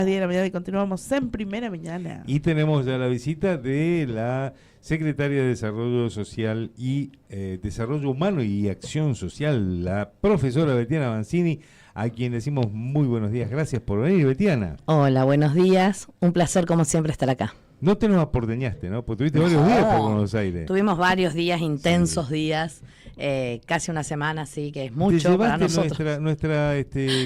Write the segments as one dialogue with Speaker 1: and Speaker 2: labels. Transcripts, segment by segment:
Speaker 1: 10 de la mañana y continuamos en Primera Mañana.
Speaker 2: Y tenemos ya la visita de la Secretaria de Desarrollo Social y Desarrollo Humano y Acción Social, la profesora Betiana Mancini, a quien decimos muy buenos días. Gracias por venir, Betiana.
Speaker 3: Hola, buenos días. Un placer, como siempre, estar acá.
Speaker 2: No te nos aporteñaste, ¿no? Porque tuviste varios días por Buenos Aires.
Speaker 3: Tuvimos varios días, intensos días, casi una semana, sí, que es mucho para nosotros.
Speaker 2: Nuestra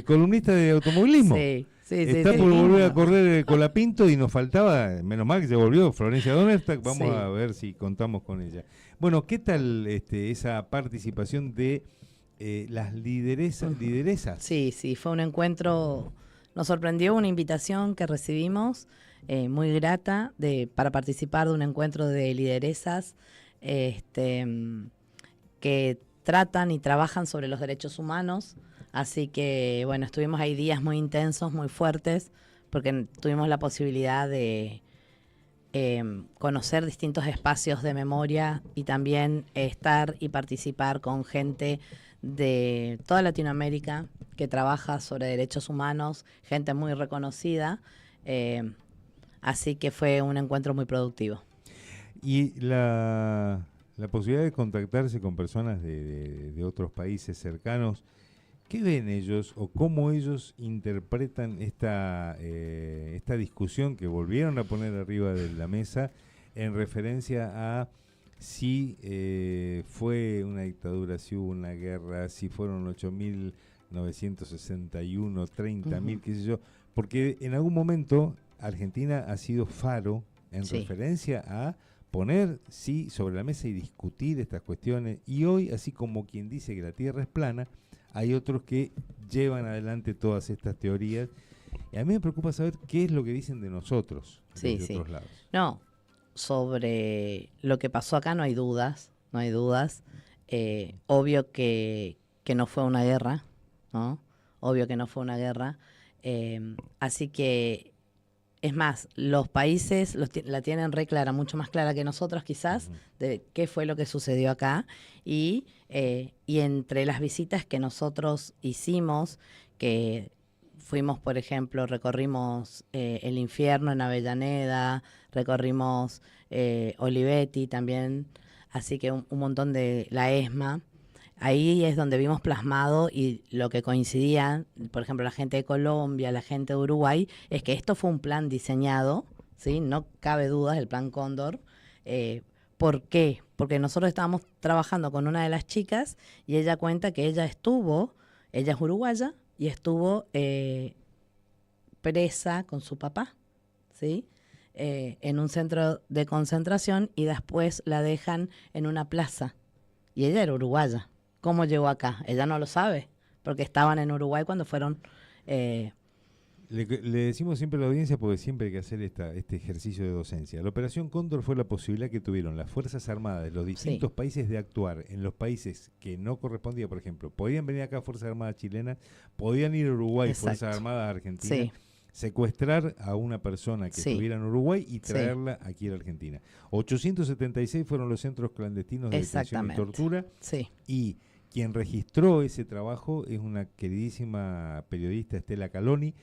Speaker 2: columnista de automovilismo.
Speaker 3: Sí.
Speaker 2: Está por volver a correr Colapinto y nos faltaba, menos mal que se volvió, Florencia Donnerstag. Vamos a ver si contamos con ella. Bueno, ¿qué tal esa participación de las lideresas?
Speaker 3: Sí, fue un encuentro, nos sorprendió una invitación que recibimos, muy grata, para participar de un encuentro de lideresas que tratan y trabajan sobre los derechos humanos. Así que, bueno, estuvimos ahí días muy intensos, muy fuertes, porque tuvimos la posibilidad de conocer distintos espacios de memoria y también estar y participar con gente de toda Latinoamérica que trabaja sobre derechos humanos, gente muy reconocida. Así que fue un encuentro muy productivo.
Speaker 2: Y la posibilidad de contactarse con personas de otros países cercanos, ¿qué ven ellos o cómo ellos interpretan esta discusión que volvieron a poner arriba de la mesa en referencia a si fue una dictadura, si hubo una guerra, si fueron 8.961, 30.000, qué sé yo? Porque en algún momento Argentina ha sido faro en referencia a poner sobre la mesa y discutir estas cuestiones, y hoy, así como quien dice que la Tierra es plana, hay otros que llevan adelante todas estas teorías, y a mí me preocupa saber qué es lo que dicen de nosotros, de otros lados.
Speaker 3: No, sobre lo que pasó acá no hay dudas. Obvio que no fue una guerra, ¿no? Obvio que no fue una guerra. Así que, es más, los países la tienen re clara, mucho más clara que nosotros quizás, de qué fue lo que sucedió acá. Y entre las visitas que nosotros hicimos, que fuimos, por ejemplo, recorrimos el infierno en Avellaneda, recorrimos Olivetti también, así que un montón de la ESMA. Ahí es donde vimos plasmado, y lo que coincidía, por ejemplo, la gente de Colombia, la gente de Uruguay, es que esto fue un plan diseñado, ¿sí? No cabe duda, el plan Cóndor. ¿Por qué? Porque nosotros estábamos trabajando con una de las chicas y ella cuenta que ella es uruguaya y estuvo presa con su papá, ¿sí? En un centro de concentración, y después la dejan en una plaza. Y ella era uruguaya. ¿Cómo llegó acá? Ella no lo sabe, porque estaban en Uruguay cuando fueron...
Speaker 2: Le decimos siempre a la audiencia, porque siempre hay que hacer este ejercicio de docencia. La Operación Cóndor fue la posibilidad que tuvieron las Fuerzas Armadas de los distintos países de actuar en los países que no correspondía. Por ejemplo, podían venir acá Fuerzas Armadas chilenas, podían ir a Uruguay, Fuerzas Armadas argentinas, secuestrar a una persona que estuviera en Uruguay y traerla aquí a la Argentina. 876 fueron los centros clandestinos de detención y tortura. Y quien registró ese trabajo es una queridísima periodista, Estela Caloni,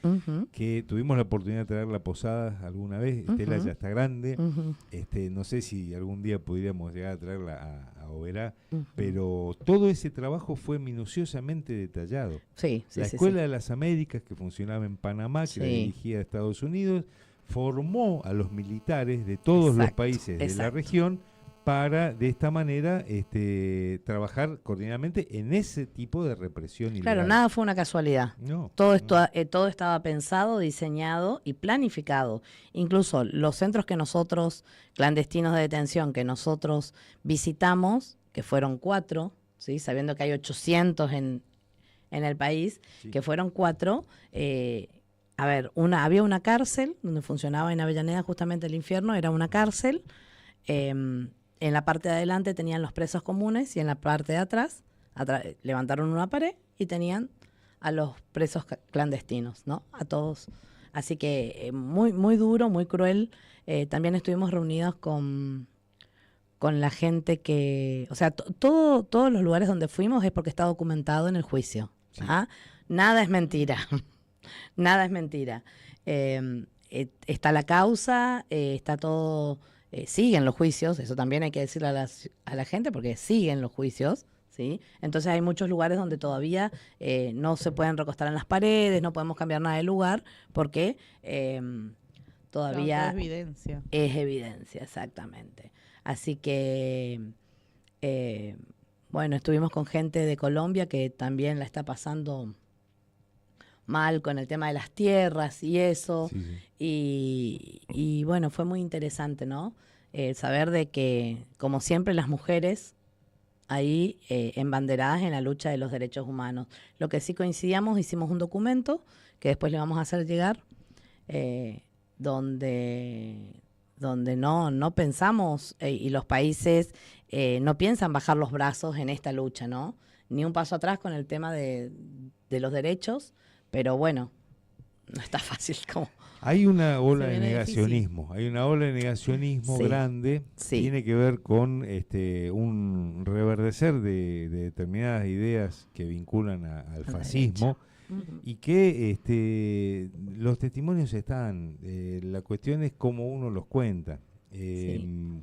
Speaker 2: que tuvimos la oportunidad de traerla a Posadas alguna vez. Estela ya está grande, no sé si algún día pudiéramos llegar a traerla a Oberá, pero todo ese trabajo fue minuciosamente detallado. La Escuela de las Américas, que funcionaba en Panamá, que la dirigía a Estados Unidos, formó a los militares de todos los países de la región para, de esta manera, trabajar coordinadamente en ese tipo de represión ilegal.
Speaker 3: Claro, nada fue una casualidad. Todo estaba pensado, diseñado y planificado. Incluso los centros clandestinos de detención que nosotros visitamos, que fueron 4, ¿sí? Sabiendo que hay 800 en el país, que fueron 4. Había una cárcel donde funcionaba en Avellaneda, justamente el infierno, era una cárcel. En la parte de adelante tenían los presos comunes, y en la parte de atrás levantaron una pared y tenían a los presos clandestinos, ¿no? A todos. Así que muy, muy duro, muy cruel. También estuvimos reunidos con la gente que... O sea, todos los lugares donde fuimos es porque está documentado en el juicio. Nada es mentira. Nada es mentira. Está la causa, está todo, siguen los juicios, eso también hay que decirle a la gente porque siguen los juicios, ¿sí? Entonces hay muchos lugares donde todavía no se pueden recostar en las paredes, no podemos cambiar nada de lugar porque todavía
Speaker 1: Claro, todo es evidencia.
Speaker 3: es evidencia, exactamente. Así que, bueno, estuvimos con gente de Colombia que también la está pasando mal con el tema de las tierras y eso.
Speaker 2: Sí, sí.
Speaker 3: Y bueno, fue muy interesante, ¿no? Saber de que, como siempre, las mujeres ahí embanderadas en la lucha de los derechos humanos. Lo que sí coincidíamos, hicimos un documento que después le vamos a hacer llegar, donde, donde no pensamos, y los países no piensan bajar los brazos en esta lucha, ¿no? Ni un paso atrás con el tema de los derechos, pero bueno, no está fácil como...
Speaker 2: Hay una ola
Speaker 1: Se
Speaker 2: de
Speaker 1: viene
Speaker 2: negacionismo, hay una ola de negacionismo
Speaker 3: Sí,
Speaker 2: grande,
Speaker 3: sí.
Speaker 2: tiene que ver con un reverdecer de determinadas ideas que vinculan al fascismo y que los testimonios están, la cuestión es cómo uno los cuenta.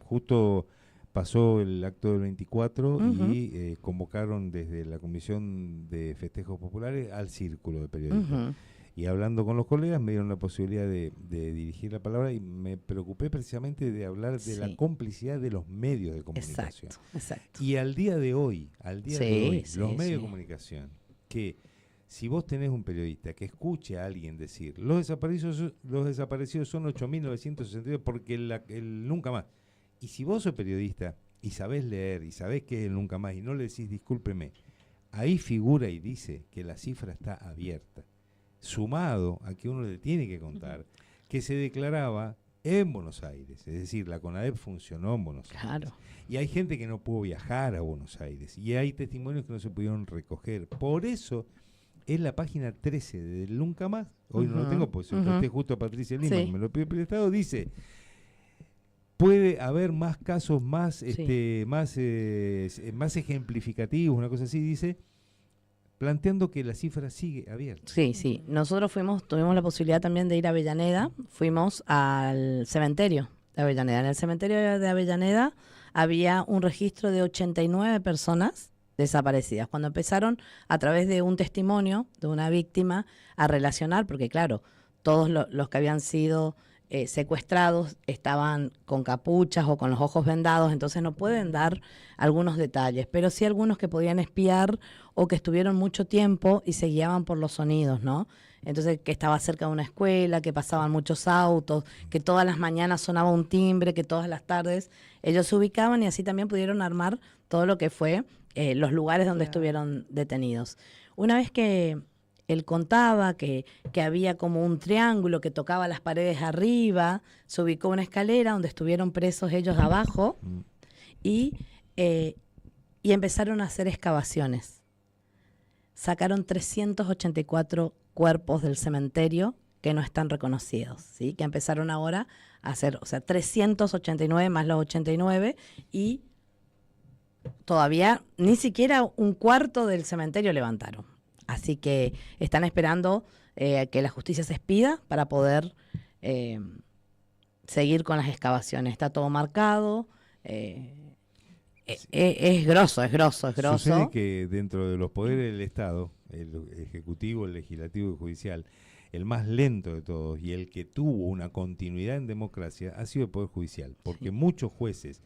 Speaker 2: Justo pasó el acto del 24
Speaker 3: Ujú.
Speaker 2: y convocaron desde la Comisión de Festejos Populares al Círculo de Periodistas.
Speaker 3: Ujú.
Speaker 2: Y hablando con los colegas me dieron la posibilidad de dirigir la palabra y me preocupé precisamente de hablar de la
Speaker 3: Sí.
Speaker 2: complicidad de los medios de comunicación.
Speaker 3: Exacto, exacto.
Speaker 2: Y al día de hoy,
Speaker 3: Sí,
Speaker 2: los
Speaker 3: sí,
Speaker 2: medios de
Speaker 3: sí.
Speaker 2: comunicación, que si vos tenés un periodista que escuche a alguien decir, los desaparecidos son 8.962 porque el nunca más. Y si vos sos periodista y sabés leer y sabés qué es el nunca más y no le decís discúlpeme, ahí figura y dice que la cifra está abierta. Sumado a que uno le tiene que contar que se declaraba en Buenos Aires, es decir, la CONADEP funcionó en Buenos Aires.
Speaker 3: Claro.
Speaker 2: Y hay gente que no pudo viajar a Buenos Aires y hay testimonios que no se pudieron recoger. Por eso es la página 13 del Nunca Más, hoy no lo
Speaker 3: Ujú,
Speaker 2: tengo, pues se lo
Speaker 3: ujú.
Speaker 2: presté justo a Patricia Lima,
Speaker 3: Sí.
Speaker 2: que me lo pidió prestado, dice... Puede haber más casos más,
Speaker 3: Sí.
Speaker 2: más ejemplificativos, una cosa así, dice, planteando que la cifra sigue abierta.
Speaker 3: Sí, sí. Nosotros tuvimos la posibilidad también de ir a Avellaneda. Fuimos al cementerio de Avellaneda. En el cementerio de Avellaneda había un registro de 89 personas desaparecidas. Cuando empezaron a través de un testimonio de una víctima a relacionar, porque claro, todos los que habían sido secuestrados estaban con capuchas o con los ojos vendados, entonces no pueden dar algunos detalles, pero sí algunos que podían espiar o que estuvieron mucho tiempo y se guiaban por los sonidos, ¿no? Entonces, que estaba cerca de una escuela, que pasaban muchos autos, que todas las mañanas sonaba un timbre, que todas las tardes ellos se ubicaban y así también pudieron armar todo lo que fue los lugares donde
Speaker 1: Claro.
Speaker 3: estuvieron detenidos. Una vez que él contaba que había como un triángulo que tocaba las paredes arriba, se ubicó una escalera donde estuvieron presos ellos abajo
Speaker 2: Mm.
Speaker 3: y, eh, y empezaron a hacer excavaciones. Sacaron 384 cuerpos del cementerio que no están reconocidos, ¿sí? Que empezaron ahora a hacer, o sea, 389 más los 89 y todavía ni siquiera un cuarto del cementerio levantaron. Así que están esperando que la justicia se expida para poder seguir con las excavaciones. Está todo marcado. Es grosso, es grosso, es grosso.
Speaker 2: Sucede que dentro de los poderes del Estado, el ejecutivo, el legislativo y el judicial, el más lento de todos y el que tuvo una continuidad en democracia ha sido el Poder Judicial, porque
Speaker 3: Sí.
Speaker 2: muchos jueces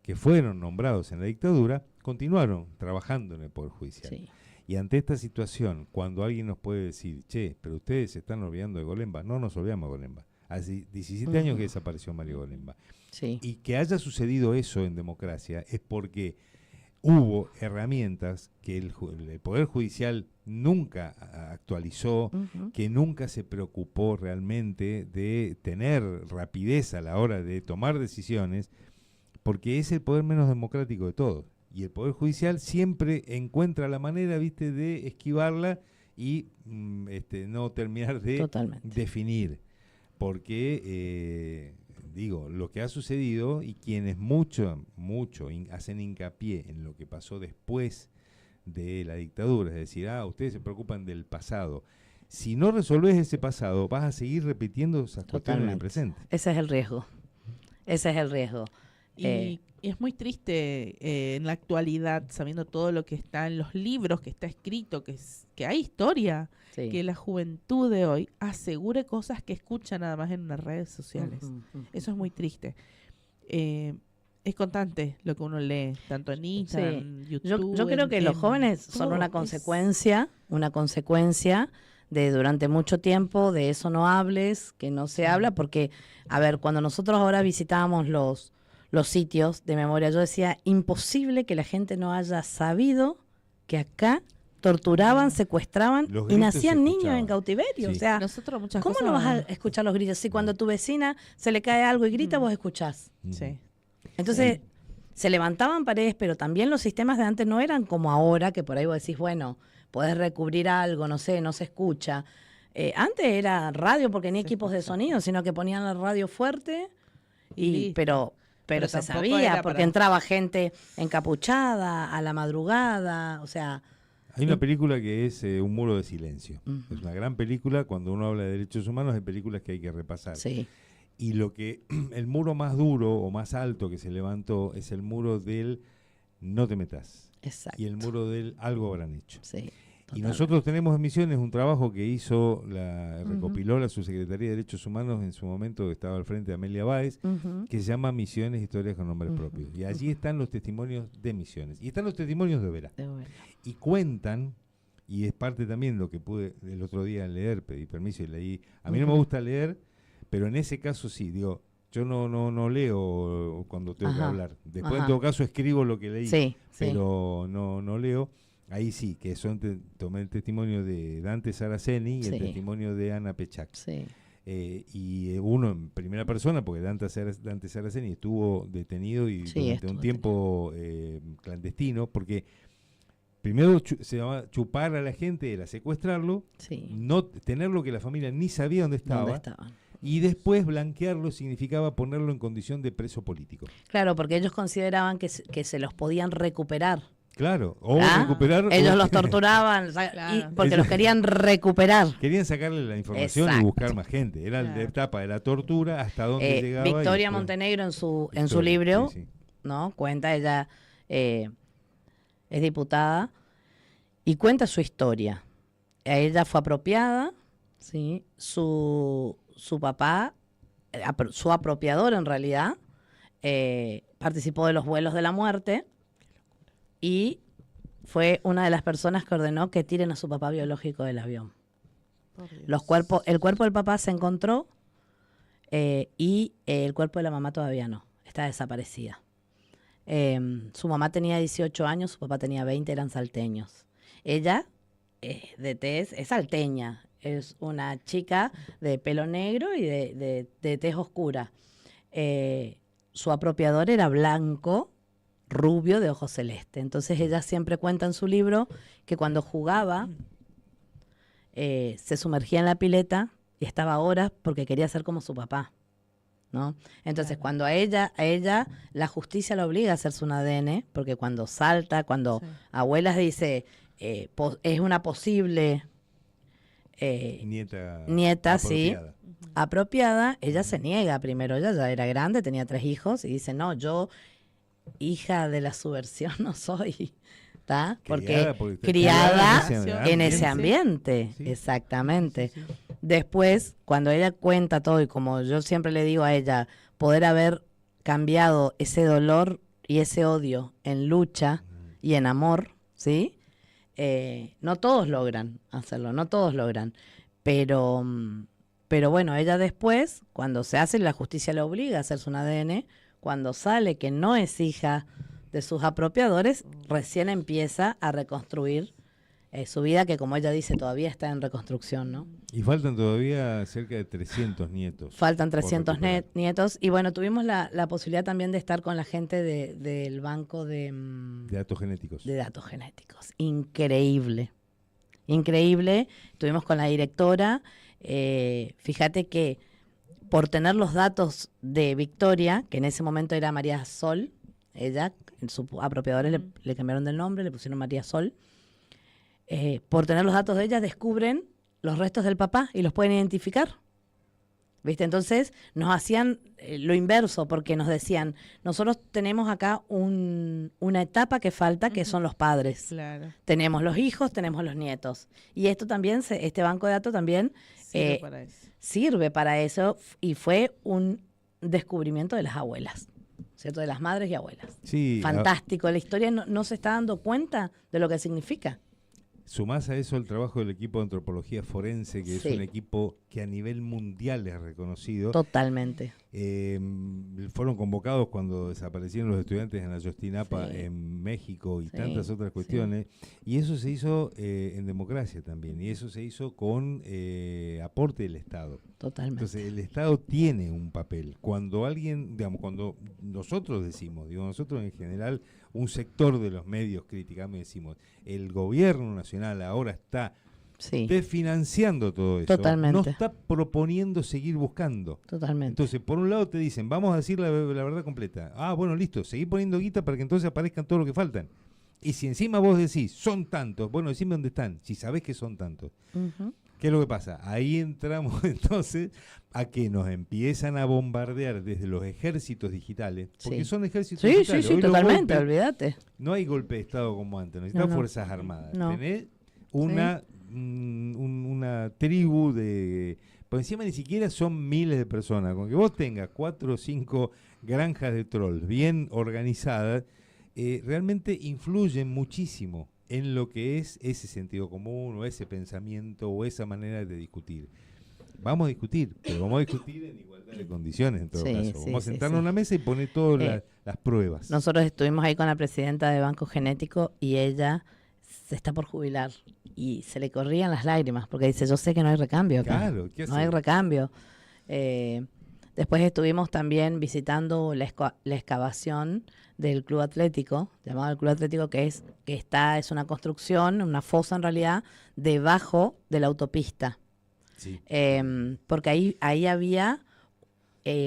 Speaker 2: que fueron nombrados en la dictadura continuaron trabajando en el Poder Judicial.
Speaker 3: Sí,
Speaker 2: Y ante esta situación, cuando alguien nos puede decir, che, pero ustedes se están olvidando de Golemba, no nos olvidamos de Golemba. Hace 17 años que desapareció Mario Golemba.
Speaker 3: sí.
Speaker 2: Y que haya sucedido eso en democracia es porque hubo herramientas que el Poder Judicial nunca actualizó,
Speaker 3: Ujú.
Speaker 2: que nunca se preocupó realmente de tener rapidez a la hora de tomar decisiones, porque es el poder menos democrático de todos. Y el Poder Judicial siempre encuentra la manera, viste, de esquivarla y no terminar de
Speaker 3: Totalmente.
Speaker 2: definir. Porque, digo, lo que ha sucedido y quienes mucho hacen hincapié en lo que pasó después de la dictadura, es decir, ustedes se preocupan del pasado. Si no resolvés ese pasado, vas a seguir repitiendo esas cuestiones en el
Speaker 3: Totalmente.
Speaker 2: presente.
Speaker 3: Ese es el riesgo. Ese es el riesgo.
Speaker 1: Y es muy triste en la actualidad, sabiendo todo lo que está en los libros, que está escrito, que hay historia,
Speaker 3: Sí.
Speaker 1: que la juventud de hoy asegure cosas que escucha nada más en las redes sociales.
Speaker 3: Ujú, ujú.
Speaker 1: Eso es muy triste. Es constante lo que uno lee, tanto en Instagram, en YouTube.
Speaker 3: Yo creo que los jóvenes son
Speaker 1: todo.
Speaker 3: una consecuencia de durante mucho tiempo de eso no hables, que no se habla, porque, a ver, cuando nosotros ahora visitábamos los sitios de memoria, yo decía, imposible que la gente no haya sabido que acá torturaban, secuestraban
Speaker 2: Los
Speaker 3: y
Speaker 2: gritos
Speaker 3: nacían
Speaker 2: se
Speaker 3: niños en
Speaker 2: escuchaban.
Speaker 3: cautiverio.
Speaker 2: Sí.
Speaker 3: O sea,
Speaker 1: Nosotros muchas
Speaker 3: ¿cómo
Speaker 1: cosas...
Speaker 3: no vas a escuchar los gritos? Si cuando a tu vecina se le cae algo y grita, vos escuchás.
Speaker 1: Sí.
Speaker 3: Entonces, se levantaban paredes, pero también los sistemas de antes no eran como ahora, que por ahí vos decís, bueno, podés recubrir algo, no sé, no se escucha. Antes era radio porque ni
Speaker 1: Se
Speaker 3: equipos de
Speaker 1: escucha.
Speaker 3: sonido, sino que ponían la radio fuerte,
Speaker 1: Y listo.
Speaker 3: pero
Speaker 1: Pero
Speaker 3: se
Speaker 1: tampoco
Speaker 3: sabía,
Speaker 1: era
Speaker 3: porque
Speaker 1: para-
Speaker 3: entraba gente encapuchada a la madrugada, o sea,
Speaker 2: Hay una película que es Un muro de silencio.
Speaker 3: Ujú.
Speaker 2: Es una gran película. Cuando uno habla de derechos humanos, hay películas que hay que repasar.
Speaker 3: sí,
Speaker 2: Y el muro más duro o más alto que se levantó es el muro del no te metas.
Speaker 3: exacto.
Speaker 2: Y el muro del algo habrán hecho.
Speaker 3: Sí,
Speaker 2: Y
Speaker 3: totalmente.
Speaker 2: nosotros tenemos en Misiones un trabajo que hizo,
Speaker 3: Ujú.
Speaker 2: recopiló la Subsecretaría de Derechos Humanos en su momento, que estaba al frente de Amelia Báez,
Speaker 3: Ujú.
Speaker 2: que se llama Misiones, Historias con Nombres
Speaker 3: Ujú,
Speaker 2: Propios. Y allí están los testimonios de Misiones. Y están los testimonios de Vera.
Speaker 3: De bueno.
Speaker 2: Y cuentan, y es parte también lo que pude el otro día leer, pedí permiso y leí. A mí no me
Speaker 3: Ujú.
Speaker 2: gusta leer, pero en ese caso sí, digo, yo no leo cuando tengo que
Speaker 3: Ajá,
Speaker 2: hablar. Después
Speaker 3: ajá.
Speaker 2: en todo caso escribo lo que leí,
Speaker 3: Sí, sí.
Speaker 2: pero no leo. Ahí sí, que tomé el testimonio de Dante Saraceni y
Speaker 3: Sí.
Speaker 2: el testimonio de Ana Pechak.
Speaker 3: Sí,
Speaker 2: Uno en primera persona, porque Dante Saraceni estuvo detenido y
Speaker 3: Sí,
Speaker 2: durante
Speaker 3: estuvo
Speaker 2: un tiempo clandestino, porque primero se llamaba chupar a la gente, era secuestrarlo,
Speaker 3: sí.
Speaker 2: no tenerlo que la familia ni sabía dónde estaba,
Speaker 3: ¿Dónde estaban?
Speaker 2: y después blanquearlo significaba ponerlo en condición de preso político.
Speaker 3: Claro, porque ellos consideraban que se los podían recuperar.
Speaker 2: Claro, o
Speaker 3: ¿Ah?
Speaker 2: recuperar.
Speaker 3: Ellos
Speaker 2: o-
Speaker 3: los torturaban
Speaker 1: Claro.
Speaker 3: porque
Speaker 2: Ellos-
Speaker 3: los querían recuperar.
Speaker 2: Querían sacarle la información
Speaker 3: Exacto.
Speaker 2: y buscar más gente. Era la
Speaker 1: Claro.
Speaker 2: etapa de la tortura hasta dónde llegaba. y
Speaker 3: Victoria
Speaker 2: después-
Speaker 3: Montenegro en su
Speaker 2: Victoria,
Speaker 3: libro,
Speaker 2: sí, sí.
Speaker 3: ¿no? Cuenta, ella es diputada y cuenta su historia. A ella fue apropiada, ¿sí? Su papá, su apropiador en realidad, participó de los vuelos de la muerte y fue una de las personas que ordenó que tiren a su papá biológico del avión.
Speaker 1: Por Dios.
Speaker 3: El cuerpo del papá se encontró y el cuerpo de la mamá todavía no, está desaparecida. Su mamá tenía 18 años, su papá tenía 20, eran salteños. Ella, de tez, es salteña, es una chica de pelo negro y de tez oscura. Su apropiador era blanco, rubio, de ojos celeste. Entonces ella siempre cuenta en su libro que cuando jugaba se sumergía en la pileta y estaba horas porque quería ser como su papá, ¿no? Entonces
Speaker 1: Claro.
Speaker 3: cuando a ella la justicia la obliga a hacerse un ADN, porque cuando salta, cuando
Speaker 1: Sí.
Speaker 3: abuelas dice es una posible
Speaker 2: Nieta
Speaker 3: sí,
Speaker 2: apropiada.
Speaker 3: apropiada, ella se niega primero, ella ya era grande, tenía 3 hijos y dice, no, yo hija de la subversión no soy, ¿está?
Speaker 2: Criada,
Speaker 3: Porque
Speaker 2: está
Speaker 3: criada
Speaker 1: en
Speaker 3: ese
Speaker 1: Sí.
Speaker 3: ambiente,
Speaker 2: Sí.
Speaker 3: exactamente.
Speaker 1: Sí, sí, sí.
Speaker 3: Después, cuando ella cuenta todo y como yo siempre le digo a ella, poder haber cambiado ese dolor y ese odio en lucha y en amor, ¿sí? No todos logran hacerlo, no todos logran, pero bueno, ella después, cuando se hace, la justicia la obliga a hacerse un ADN, cuando sale que no es hija de sus apropiadores, recién empieza a reconstruir su vida, que como ella dice, todavía está en reconstrucción, ¿no?
Speaker 2: Y faltan todavía cerca de 300 nietos.
Speaker 3: Faltan
Speaker 2: por
Speaker 3: 300
Speaker 2: recuperar.
Speaker 3: nietos. Y bueno, tuvimos la posibilidad también de estar con la gente del banco
Speaker 2: De datos genéticos.
Speaker 3: de datos genéticos. Increíble. Increíble. Estuvimos con la directora. Fíjate que por tener los datos de Victoria, que en ese momento era María Sol, ella, sus apropiadores le cambiaron del nombre, le pusieron María Sol. Por tener los datos de ella, descubren los restos del papá y los pueden identificar. ¿Viste? Entonces nos hacían lo inverso, porque nos decían, nosotros tenemos acá una etapa que falta, que son los padres.
Speaker 1: Claro.
Speaker 3: Tenemos los hijos, tenemos los nietos. Y esto también, este banco de datos también sirve para eso, y fue un descubrimiento de las abuelas, ¿cierto? De las madres y abuelas.
Speaker 2: Sí,
Speaker 3: fantástico. La historia no se está dando cuenta de lo que significa.
Speaker 2: Sumás a eso el trabajo del equipo de antropología forense, que
Speaker 3: Sí.
Speaker 2: es un equipo que a nivel mundial es reconocido.
Speaker 3: Totalmente.
Speaker 2: Fueron convocados cuando desaparecieron los estudiantes en la Ayotzinapa,
Speaker 3: Sí.
Speaker 2: en México y
Speaker 3: Sí,
Speaker 2: tantas otras cuestiones. Y eso se hizo en democracia también. Y eso se hizo con aporte del Estado.
Speaker 3: Totalmente.
Speaker 2: Entonces el Estado tiene un papel. Cuando alguien, digamos, cuando nosotros decimos, nosotros en general, un sector de los medios criticamos y decimos, el gobierno nacional ahora está
Speaker 3: Sí,
Speaker 2: desfinanciando todo eso.
Speaker 3: Totalmente.
Speaker 2: No está proponiendo seguir buscando.
Speaker 3: totalmente.
Speaker 2: Entonces, por un lado te dicen, vamos a decir la verdad completa. Ah, bueno, listo, seguí poniendo guita para que entonces aparezcan todos los que faltan. Y si encima vos decís, son tantos, bueno, decime dónde están, si sabés que son tantos.
Speaker 3: Ujú.
Speaker 2: ¿Qué es lo que pasa? Ahí entramos entonces a que nos empiezan a bombardear desde los ejércitos digitales, porque
Speaker 3: Sí.
Speaker 2: son ejércitos
Speaker 3: Sí, sí,
Speaker 2: digitales.
Speaker 3: sí,
Speaker 2: Hoy los
Speaker 3: totalmente,
Speaker 2: golpes-
Speaker 3: olvídate.
Speaker 2: no hay golpe de Estado como antes, necesitas
Speaker 3: No.
Speaker 2: fuerzas armadas.
Speaker 3: No.
Speaker 2: Tenés una tribu de... Por encima ni siquiera son miles de personas. Con que vos tengas 4 o 5 granjas de trolls bien organizadas, realmente influyen muchísimo en lo que es ese sentido común o ese pensamiento o esa manera de discutir. Vamos a discutir, pero vamos a discutir en igualdad de condiciones en todo
Speaker 3: Sí,
Speaker 2: caso.
Speaker 3: sí,
Speaker 2: Vamos a
Speaker 3: sí,
Speaker 2: sentarnos
Speaker 3: sí.
Speaker 2: en una mesa y poner todas las pruebas.
Speaker 3: Nosotros estuvimos ahí con la presidenta de Banco Genético y ella se está por jubilar y se le corrían las lágrimas porque dice, yo sé que no hay recambio acá.
Speaker 2: Claro, ¿qué
Speaker 3: No hay
Speaker 2: hacer?
Speaker 3: recambio. Después estuvimos también visitando la excavación del Club Atlético, llamado el Club Atlético, es una construcción, una fosa en realidad, debajo de la autopista.
Speaker 2: Sí.
Speaker 3: Porque ahí había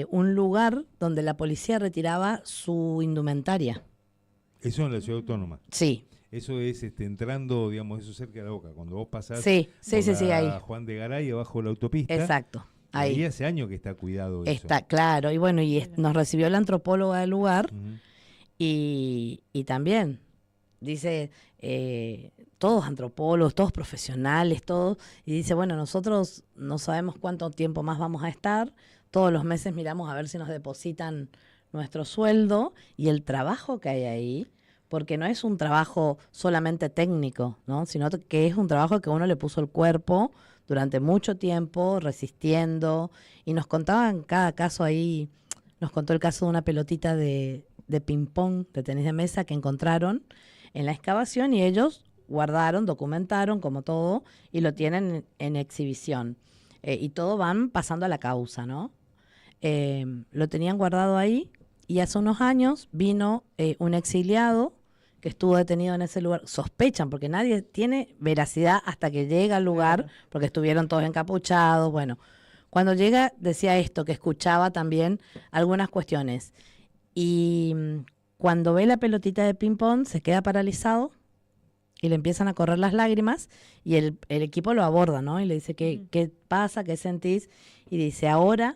Speaker 3: un lugar donde la policía retiraba su indumentaria.
Speaker 2: Eso en la ciudad autónoma.
Speaker 3: Sí,
Speaker 2: Eso es entrando, digamos, eso cerca de la Boca. Cuando vos pasás
Speaker 3: sí,
Speaker 2: por la
Speaker 3: ahí.
Speaker 2: Juan de Garay abajo de la autopista.
Speaker 3: Exacto.
Speaker 2: y
Speaker 3: Ahí
Speaker 2: ahí hace años que está cuidado eso.
Speaker 3: está, claro. Y bueno, nos recibió la antropóloga del lugar
Speaker 2: Ujú.
Speaker 3: y también dice, todos antropólogos, todos profesionales, todos. Y dice, bueno, nosotros no sabemos cuánto tiempo más vamos a estar. Todos los meses miramos a ver si nos depositan nuestro sueldo y el trabajo que hay ahí. Porque no es un trabajo solamente técnico, ¿no? Sino que es un trabajo que uno le puso el cuerpo durante mucho tiempo, resistiendo. Y nos contaban cada caso ahí, nos contó el caso de una pelotita de ping-pong, de tenis de mesa, que encontraron en la excavación y ellos guardaron, documentaron como todo y lo tienen en exhibición. Y todo van pasando a la causa, ¿no? Lo tenían guardado ahí. Y hace unos años vino un exiliado que estuvo detenido en ese lugar. Sospechan, porque nadie tiene veracidad hasta que llega al lugar,
Speaker 1: Claro.
Speaker 3: porque estuvieron todos encapuchados. Bueno, cuando llega decía esto, que escuchaba también algunas cuestiones. Y cuando ve la pelotita de ping-pong se queda paralizado y le empiezan a correr las lágrimas y el equipo lo aborda, ¿no? Y le dice, ¿qué pasa? ¿Qué sentís? Y dice, ahora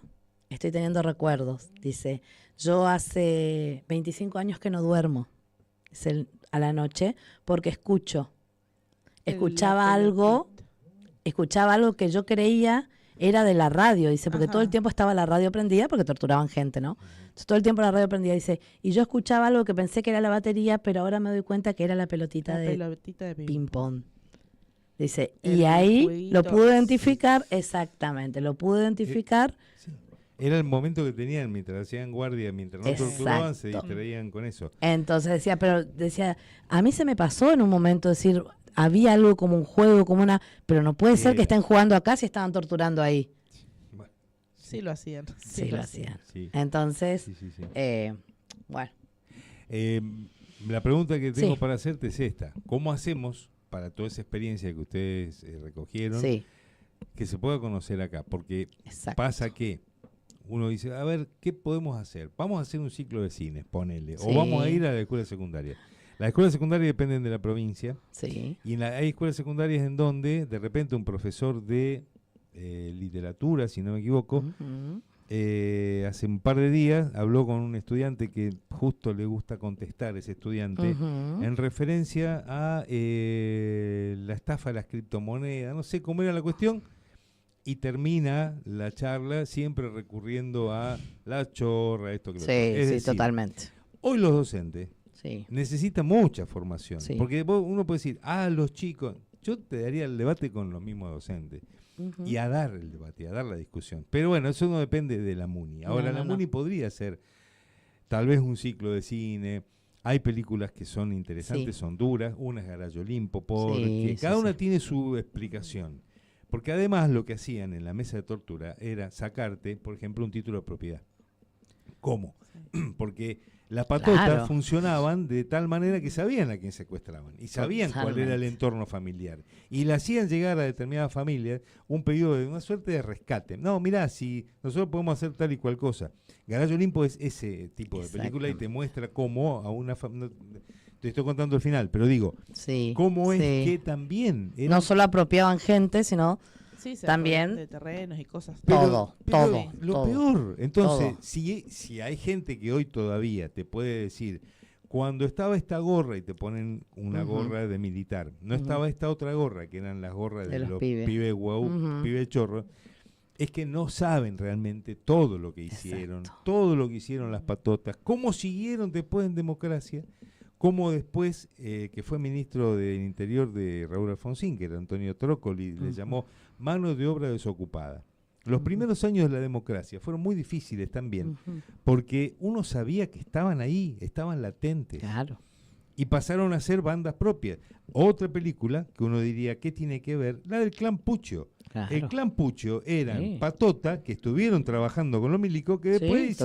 Speaker 3: estoy teniendo recuerdos. Dice, yo hace 25 años que no duermo a la noche porque escuchaba algo que yo creía era de la radio, dice, porque todo el
Speaker 1: Ajá.
Speaker 3: tiempo estaba la radio prendida porque torturaban gente, ¿no? Entonces todo el tiempo la radio prendida, dice, y yo escuchaba algo que pensé que era la batería, pero ahora me doy cuenta que era la pelotita
Speaker 1: La
Speaker 3: de
Speaker 1: pelotita de
Speaker 3: ping-pong. Dice,
Speaker 1: El
Speaker 3: y ahí
Speaker 1: jueguito,
Speaker 3: lo pude
Speaker 1: sí.
Speaker 3: identificar, exactamente, lo pude identificar.
Speaker 2: Sí. Era el momento que tenían mientras hacían guardia, mientras no torturaban, se
Speaker 3: Exacto.
Speaker 2: distraían con eso.
Speaker 3: Entonces decía, a mí se me pasó en un momento decir, había algo como un juego, como una, pero no puede ser que estén jugando acá si estaban torturando ahí.
Speaker 2: Bueno,
Speaker 1: Sí lo hacían.
Speaker 3: Sí, lo hacían.
Speaker 2: sí,
Speaker 3: Entonces,
Speaker 2: sí, sí, sí.
Speaker 3: bueno,
Speaker 2: La pregunta que tengo
Speaker 3: Sí.
Speaker 2: para hacerte es esta. ¿Cómo hacemos para toda esa experiencia que ustedes recogieron
Speaker 3: sí,
Speaker 2: que se pueda conocer acá? Porque
Speaker 3: exacto.
Speaker 2: pasa que uno dice, a ver, ¿qué podemos hacer? Vamos a hacer un ciclo de cine, ponele,
Speaker 3: Sí.
Speaker 2: o vamos a ir a la escuela secundaria. Las escuelas secundarias dependen de la provincia.
Speaker 3: Sí.
Speaker 2: Y hay escuelas secundarias en donde de repente un profesor de literatura, si no me equivoco, hace un par de días habló con un estudiante que justo le gusta contestar, ese estudiante, en referencia a la estafa de las criptomonedas, no sé cómo era la cuestión, y termina la charla siempre recurriendo a la chorra, esto que lo otro. Es
Speaker 3: Sí,
Speaker 2: decir,
Speaker 3: totalmente.
Speaker 2: hoy los docentes
Speaker 3: Sí.
Speaker 2: necesitan mucha formación,
Speaker 3: Sí.
Speaker 2: porque uno puede decir, los chicos, yo te daría el debate con los mismos docentes. Y a dar el debate, a dar la discusión. Pero bueno, eso no depende de la MUNI. Ahora, la MUNI podría ser tal vez un ciclo de cine. Hay películas que son interesantes, son duras. Una es Gallo Olimpo, porque cada una tiene su explicación. Porque además lo que hacían en la mesa de tortura era sacarte, por ejemplo, un título de propiedad. ¿Cómo? Porque las patotas funcionaban de tal manera que sabían a quién secuestraban y sabían cuál era el entorno familiar. Y le hacían llegar a determinadas familias un pedido de una suerte de rescate. No, mirá, si nosotros podemos hacer tal y cual cosa. Gallo Olimpo es ese tipo de película y te muestra cómo a una familia... Te estoy contando el final, pero digo, cómo es que también...
Speaker 3: No solo apropiaban gente, sino...
Speaker 1: Sí,
Speaker 3: también
Speaker 1: de terrenos y cosas.
Speaker 3: Todo.
Speaker 2: Lo peor, entonces, si hay gente que hoy todavía te puede decir, cuando estaba esta gorra y te ponen una gorra de militar, no estaba esta otra gorra, que eran las gorras de los pibes guau, pibes chorro, es que no saben realmente todo lo que hicieron, todo lo que hicieron las patotas, cómo siguieron después en democracia, cómo después, que fue ministro del Interior de Raúl Alfonsín, que era Antonio Trócoli, le llamó mano de obra desocupada. Los primeros años de la democracia fueron muy difíciles también, porque uno sabía que estaban ahí, estaban latentes.
Speaker 3: Claro.
Speaker 2: Y pasaron a ser bandas propias. Otra película que uno diría, ¿qué tiene que ver? La del Clan Pucho.
Speaker 3: Claro.
Speaker 2: El Clan Pucho eran patotas que estuvieron trabajando con los milicos que después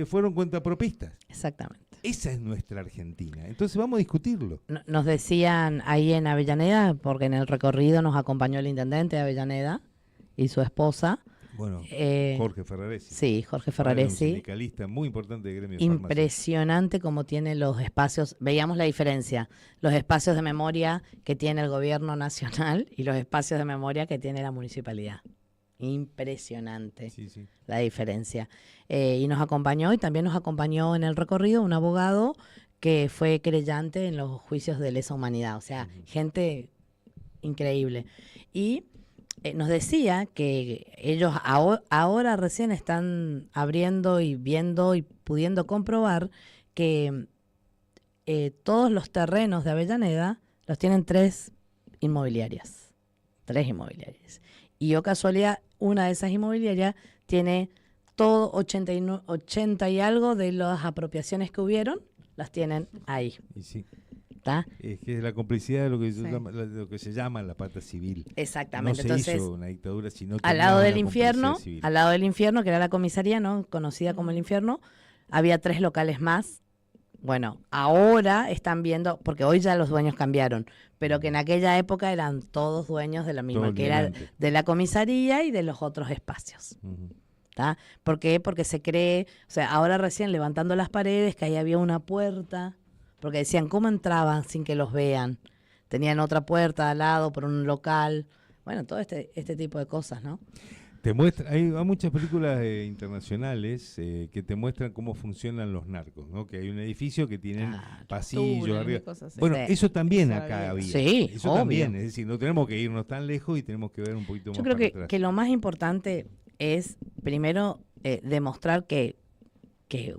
Speaker 2: fueron cuentapropistas.
Speaker 3: Exactamente.
Speaker 2: Esa es nuestra Argentina. Entonces vamos a discutirlo.
Speaker 3: Nos decían ahí en Avellaneda, porque en el recorrido nos acompañó el intendente de Avellaneda y su esposa.
Speaker 2: Bueno, Jorge Ferraresi.
Speaker 3: Sí, Jorge Ferraresi.
Speaker 2: Un sindicalista muy importante de gremio.
Speaker 3: Impresionante cómo tiene los espacios. Veíamos la diferencia. Los espacios de memoria que tiene el gobierno nacional y los espacios de memoria que tiene la municipalidad. Impresionante la diferencia. Y nos acompañó, y también nos acompañó en el recorrido un abogado que fue querellante en los juicios de lesa humanidad. O sea, gente increíble. Y nos decía que ellos ahora recién están abriendo y viendo y pudiendo comprobar que todos los terrenos de Avellaneda los tienen tres inmobiliarias. Y o casualidad, una de esas inmobiliarias tiene todo 80 y algo de las apropiaciones que hubieron, las tienen ahí.
Speaker 2: Y sí.
Speaker 3: ¿Tá?
Speaker 2: Es que es la complicidad de lo que se llama la pata civil.
Speaker 3: Exactamente.
Speaker 2: No se
Speaker 3: Entonces,
Speaker 2: hizo una dictadura, sino
Speaker 3: al lado del infierno, que era la comisaría, ¿no? Conocida como el infierno, había 3 locales más. Bueno, ahora están viendo, porque hoy ya los dueños cambiaron, pero que en aquella época eran todos dueños de la misma, que era de la comisaría y de los otros espacios. ¿Tá? ¿Por qué? Porque se cree, o sea, ahora recién levantando las paredes, que ahí había una puerta, porque decían, ¿cómo entraban sin que los vean? Tenían otra puerta al lado por un local. Bueno, todo este tipo de cosas, ¿no?
Speaker 2: Te muestra, hay muchas películas internacionales que te muestran cómo funcionan los narcos, ¿no? Que hay un edificio que tienen pasillos arriba. Bueno, eso también acá había.
Speaker 3: Sí,
Speaker 2: eso
Speaker 3: obvio.
Speaker 2: También, es decir, no tenemos que irnos tan lejos y tenemos que ver un poquito más
Speaker 3: Yo creo
Speaker 2: para atrás.
Speaker 3: que lo más importante es, primero, demostrar que,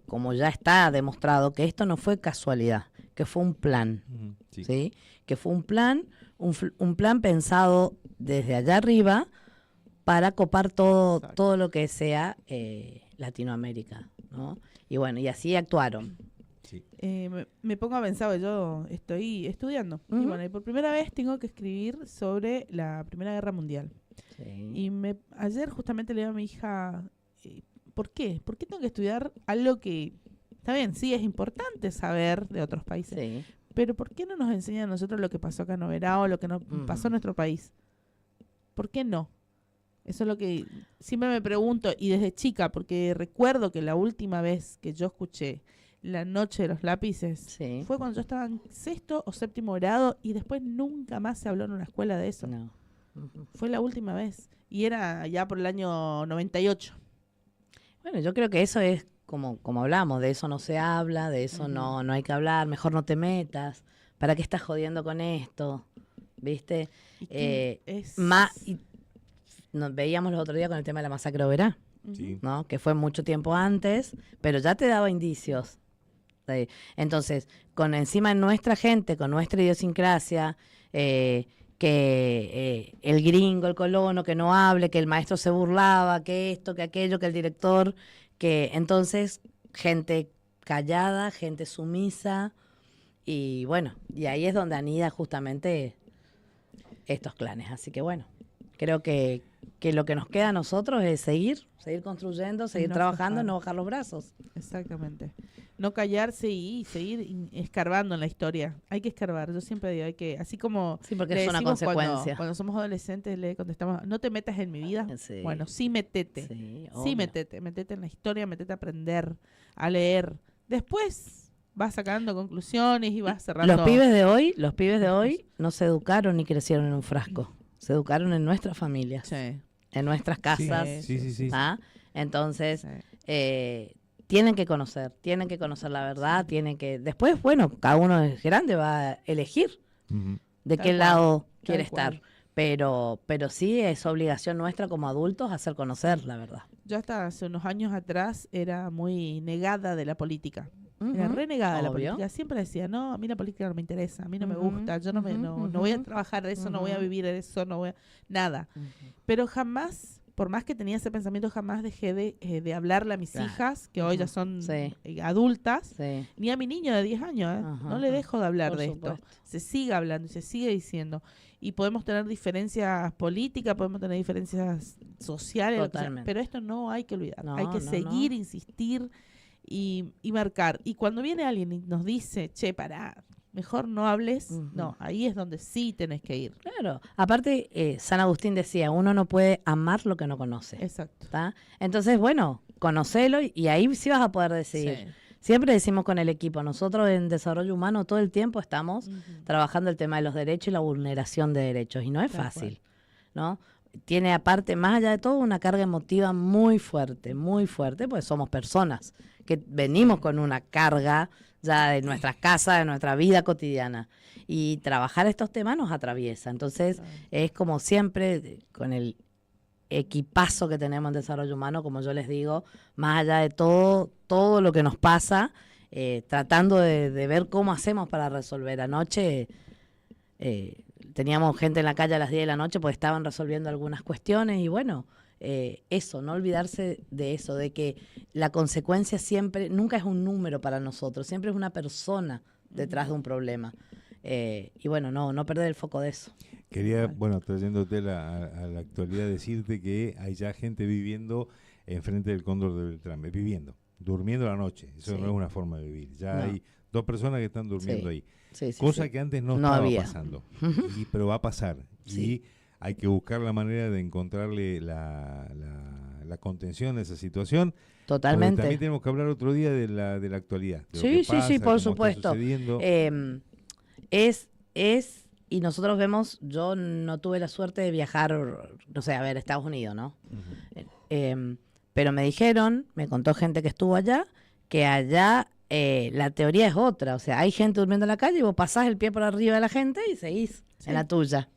Speaker 3: como ya está demostrado, que esto no fue casualidad, que fue un plan, ¿sí? Que fue un plan pensado desde allá arriba para copar todo lo que sea Latinoamérica, ¿no? Y bueno, y así actuaron.
Speaker 2: Sí.
Speaker 1: Me pongo a pensar, yo estoy estudiando, y bueno, y por primera vez tengo que escribir sobre la Primera Guerra Mundial.
Speaker 3: Sí.
Speaker 1: Y ayer justamente le digo a mi hija, ¿por qué? ¿Por qué tengo que estudiar algo que, está bien, sí, es importante saber de otros países,
Speaker 3: Sí.
Speaker 1: pero ¿por qué no nos enseñan a nosotros lo que pasó acá en Oberá o lo que pasó en nuestro país? ¿Por qué no? Eso es lo que siempre me pregunto, y desde chica, porque recuerdo que la última vez que yo escuché la noche de los lápices,
Speaker 3: Sí.
Speaker 1: fue cuando yo estaba en 6º o 7º grado y después nunca más se habló en una escuela de eso.
Speaker 3: No. Ujú.
Speaker 1: Fue la última vez. Y era ya por el año 98.
Speaker 3: Bueno, yo creo que eso es como hablamos, de eso no se habla, de eso
Speaker 1: Ujú.
Speaker 3: no hay que hablar, mejor no te metas, ¿para qué estás jodiendo con esto? ¿Viste?
Speaker 1: ¿Y qué es?
Speaker 3: Nos veíamos los otros días con el tema de la masacre obrera,
Speaker 1: Ujú.
Speaker 2: Sí.
Speaker 3: ¿no? Que fue mucho tiempo antes, pero ya te daba indicios. Entonces, con encima nuestra gente, con nuestra idiosincrasia, que el gringo, el colono, que no hable, que el maestro se burlaba, que esto, que aquello, que el director, que entonces gente callada, gente sumisa, y bueno, y ahí es donde anida justamente estos clanes. Así que bueno, creo que lo que nos queda a nosotros es seguir construyendo, seguir
Speaker 1: no
Speaker 3: trabajando,
Speaker 1: aflojar.
Speaker 3: no bajar los brazos.
Speaker 1: Exactamente. No callarse y seguir escarbando en la historia. Hay que escarbar. Yo siempre digo, hay que, así como
Speaker 3: Sí, porque
Speaker 1: le
Speaker 3: es una
Speaker 1: decimos
Speaker 3: consecuencia.
Speaker 1: cuando somos adolescentes, le contestamos, no te metas en mi vida.
Speaker 3: Sí.
Speaker 1: Bueno, sí metete.
Speaker 3: Sí,
Speaker 1: Sí,
Speaker 3: obvio.
Speaker 1: metete en la historia, metete a aprender, a leer. Después vas sacando conclusiones y vas cerrando.
Speaker 3: Los pibes de hoy no se educaron ni crecieron en un frasco. Se educaron en nuestras familias,
Speaker 1: Sí,
Speaker 3: en nuestras casas.
Speaker 2: Sí.
Speaker 3: ¿Ah? Entonces,
Speaker 1: sí.
Speaker 3: tienen que conocer la verdad, después, bueno, cada uno es grande, va a elegir
Speaker 2: Ujú.
Speaker 3: de
Speaker 1: Tal
Speaker 3: qué
Speaker 1: cual,
Speaker 3: lado
Speaker 1: tal
Speaker 3: quiere
Speaker 1: cual.
Speaker 3: estar. Pero sí es obligación nuestra como adultos hacer conocer la verdad.
Speaker 1: Yo hasta hace unos años atrás era muy negada de la política. Era
Speaker 3: Ujú,
Speaker 1: renegada de la
Speaker 3: obvio.
Speaker 1: política. Siempre decía, no, a mí la política no me interesa, a mí no me
Speaker 3: Ujú,
Speaker 1: gusta, yo no
Speaker 3: ujú,
Speaker 1: voy a
Speaker 3: ujú,
Speaker 1: trabajar de eso, no voy a
Speaker 3: ujú.
Speaker 1: vivir de eso, no voy a... Nada.
Speaker 3: Ujú.
Speaker 1: Pero jamás, por más que tenía ese pensamiento, jamás dejé de hablarle a mis
Speaker 3: Claro.
Speaker 1: hijas, que hoy ya
Speaker 3: Ujú.
Speaker 1: son
Speaker 3: Sí.
Speaker 1: adultas,
Speaker 3: Sí,
Speaker 1: ni a mi niño de 10 años.
Speaker 3: Ajá,
Speaker 1: No le
Speaker 3: ajá.
Speaker 1: dejo de hablar
Speaker 3: por
Speaker 1: de
Speaker 3: supuesto.
Speaker 1: esto. Se sigue hablando y se sigue diciendo. Y podemos tener diferencias políticas, podemos tener diferencias sociales, lo que sea,
Speaker 3: Totalmente.
Speaker 1: pero esto no hay que olvidar.
Speaker 3: No,
Speaker 1: Hay que
Speaker 3: no,
Speaker 1: seguir,
Speaker 3: no.
Speaker 1: insistir y marcar. Y cuando viene alguien y nos dice, che, pará, mejor no hables,
Speaker 3: Ujú.
Speaker 1: no, ahí es donde sí tenés que ir.
Speaker 3: Claro. Aparte, San Agustín decía, uno no puede amar lo que no conoce.
Speaker 1: Exacto.
Speaker 3: ¿Tá? Entonces, bueno, conocelo y ahí sí vas a poder decidir.
Speaker 1: Sí.
Speaker 3: Siempre decimos con el equipo, nosotros en desarrollo humano todo el tiempo estamos
Speaker 1: Ujú.
Speaker 3: trabajando el tema de los derechos y la vulneración de derechos. Y no es
Speaker 1: Tal
Speaker 3: fácil, ¿no? Tiene aparte, más allá de todo, una carga emotiva muy fuerte, pues somos personas que venimos con una carga ya de nuestras casas, de nuestra vida cotidiana. Y trabajar estos temas nos atraviesa. Entonces,
Speaker 1: Claro.
Speaker 3: es como siempre, con el equipazo que tenemos en desarrollo humano, como yo les digo, más allá de todo lo que nos pasa, tratando de ver cómo hacemos para resolver. Anoche teníamos gente en la calle a las 10 de la noche porque estaban resolviendo algunas cuestiones y bueno, eso, no olvidarse de eso, de que la consecuencia siempre, nunca es un número para nosotros, siempre es una persona detrás de un problema. Y bueno, no perder el foco de eso.
Speaker 2: Quería,
Speaker 1: Tal cual.
Speaker 2: bueno, trayéndote a la actualidad, decirte que hay ya gente viviendo enfrente del Cóndor de Beltrán, durmiendo la noche. Eso
Speaker 3: Sí.
Speaker 2: no es una forma de vivir. Ya
Speaker 3: No.
Speaker 2: hay 2 personas que están durmiendo
Speaker 3: Sí.
Speaker 2: ahí.
Speaker 3: Sí, sí,
Speaker 2: Cosa
Speaker 3: sí.
Speaker 2: que antes no
Speaker 3: No
Speaker 2: estaba
Speaker 3: había.
Speaker 2: pasando. Pero va a pasar.
Speaker 3: Sí.
Speaker 2: Y hay que buscar la manera de encontrarle la contención a esa situación. Porque
Speaker 3: Totalmente.
Speaker 2: también tenemos que hablar otro día de la actualidad. De lo
Speaker 3: Sí,
Speaker 2: que
Speaker 3: sí,
Speaker 2: pasa,
Speaker 3: sí,
Speaker 2: de
Speaker 3: por
Speaker 2: cómo está
Speaker 3: supuesto.
Speaker 2: sucediendo.
Speaker 3: Y nosotros vemos, yo no tuve la suerte de viajar, no sé, a ver, Estados Unidos, ¿no?
Speaker 2: Ujú.
Speaker 3: Pero me contó gente que estuvo allá, que allá la teoría es otra. O sea, hay gente durmiendo en la calle y vos pasás el pie por arriba de la gente y seguís
Speaker 1: Sí.
Speaker 3: en la tuya.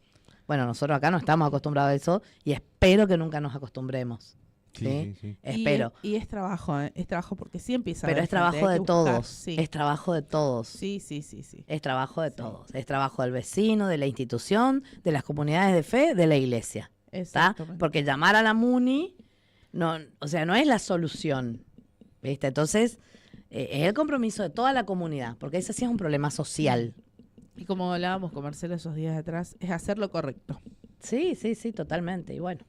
Speaker 3: Bueno, nosotros acá no estamos acostumbrados a eso y espero que nunca nos acostumbremos.
Speaker 2: Sí, sí.
Speaker 3: Espero.
Speaker 1: Y es trabajo, es trabajo porque sí empieza a
Speaker 3: Pero
Speaker 1: haber
Speaker 3: es
Speaker 1: gente,
Speaker 3: trabajo
Speaker 1: hay
Speaker 3: de
Speaker 1: que buscar,
Speaker 3: todos.
Speaker 1: sí.
Speaker 3: Es trabajo de todos.
Speaker 1: Sí.
Speaker 3: Es trabajo de
Speaker 1: Sí.
Speaker 3: todos. Es trabajo del vecino, de la institución, de las comunidades de fe, de la iglesia. ¿Está?
Speaker 1: Exactamente.
Speaker 3: Porque llamar a la MUNI, no, o sea, no es la solución. ¿Viste? Entonces, es el compromiso de toda la comunidad, porque ese sí es un problema social.
Speaker 1: Y como hablábamos con Marcelo esos días atrás, es hacer lo correcto.
Speaker 3: Sí, totalmente. Y bueno.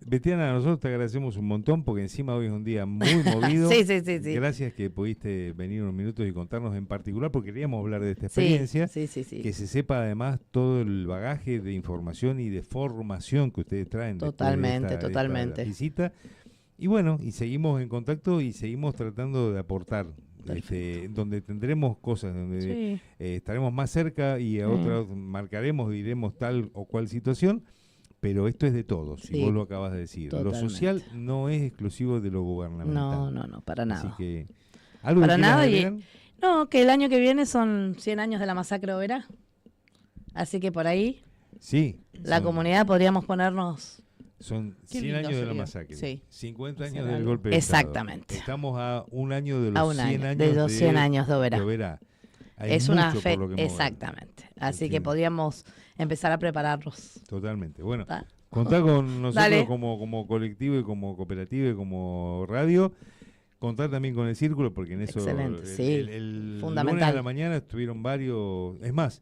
Speaker 2: Betiana, nosotros te agradecemos un montón porque encima hoy es un día muy movido.
Speaker 3: Sí.
Speaker 2: Gracias que pudiste venir unos minutos y contarnos en particular, porque queríamos hablar de esta
Speaker 3: Sí,
Speaker 2: experiencia.
Speaker 3: sí.
Speaker 2: Que se sepa además todo el bagaje de información y de formación que ustedes traen
Speaker 3: Totalmente,
Speaker 2: después de
Speaker 3: totalmente.
Speaker 2: esta visita. Y bueno, y seguimos en contacto y seguimos tratando de aportar donde tendremos cosas, donde
Speaker 1: Sí.
Speaker 2: estaremos más cerca y a otros marcaremos, diremos tal o cual situación, pero esto es de todos,
Speaker 3: Sí,
Speaker 2: y vos lo acabas de decir.
Speaker 3: totalmente.
Speaker 2: Lo social no es exclusivo de lo gubernamental.
Speaker 3: No, para nada.
Speaker 2: Así que, ¿algo
Speaker 3: Para
Speaker 2: que quieras
Speaker 3: nada,
Speaker 2: agregar?
Speaker 3: No, que el año que viene son 100 años de la masacre obrera. Así que por ahí
Speaker 2: Sí.
Speaker 3: la comunidad podríamos ponernos...
Speaker 2: Son
Speaker 1: Qué
Speaker 2: 100
Speaker 1: lindo
Speaker 2: años de la
Speaker 1: sería.
Speaker 2: masacre,
Speaker 1: Sí.
Speaker 2: 50
Speaker 1: Hacer
Speaker 2: años del
Speaker 1: algo.
Speaker 2: golpe de Estado.
Speaker 3: Exactamente.
Speaker 2: Estamos a un año de
Speaker 3: A
Speaker 2: los
Speaker 3: un
Speaker 2: 100
Speaker 3: año,
Speaker 2: años
Speaker 3: de los 100 años de Oberá.
Speaker 2: Oberá. Hay
Speaker 3: Es una
Speaker 2: mucho
Speaker 3: fe,
Speaker 2: por lo que mover.
Speaker 3: exactamente. Así que
Speaker 2: Entiendo.
Speaker 3: podríamos empezar a prepararnos.
Speaker 2: Totalmente. Bueno,
Speaker 3: ¿Tá?
Speaker 2: contá con nosotros
Speaker 3: Dale.
Speaker 2: como colectivo y como cooperativa y como radio. Contar también con el círculo, porque en eso
Speaker 3: Excelente, sí.
Speaker 2: el
Speaker 3: Fundamental.
Speaker 2: lunes a la mañana estuvieron varios, es más,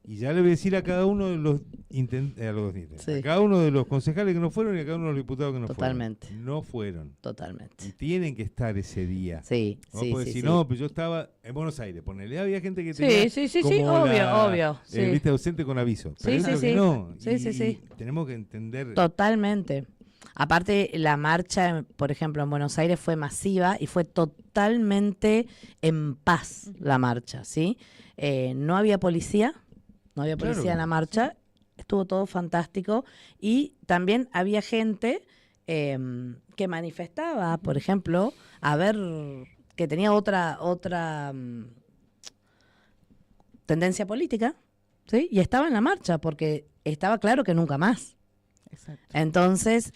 Speaker 2: y ya le voy a decir a cada uno de los
Speaker 3: Sí.
Speaker 2: a cada uno de los concejales que no fueron y a cada uno de los diputados que no
Speaker 3: Totalmente.
Speaker 2: fueron. No fueron. Y
Speaker 3: Totalmente.
Speaker 2: tienen que estar ese día.
Speaker 3: Sí,
Speaker 2: ¿No?
Speaker 3: sí,
Speaker 2: Porque
Speaker 3: sí.
Speaker 2: si
Speaker 3: sí.
Speaker 2: no, pues yo estaba en Buenos Aires, ponele, había gente que tenía
Speaker 3: Sí,
Speaker 2: como
Speaker 3: obvio. Sí.
Speaker 2: viste, ausente con aviso. Pero
Speaker 3: Sí,
Speaker 2: es
Speaker 3: sí,
Speaker 2: lo que
Speaker 3: sí.
Speaker 2: no.
Speaker 3: Sí,
Speaker 2: y,
Speaker 3: sí, sí.
Speaker 2: y tenemos que entender.
Speaker 3: Totalmente. Aparte, la marcha, por ejemplo, en Buenos Aires fue masiva y fue totalmente en paz la marcha, ¿sí? No había policía,
Speaker 2: Claro.
Speaker 3: en la marcha, estuvo todo fantástico y también había gente que manifestaba, por ejemplo, a ver, que tenía otra tendencia política, ¿sí? Y estaba en la marcha porque estaba claro que nunca más.
Speaker 1: Exacto.
Speaker 3: Entonces,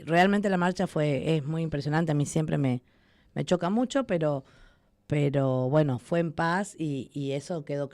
Speaker 3: realmente la marcha es muy impresionante. A mí siempre me choca mucho, pero bueno, fue en paz y eso quedó claro.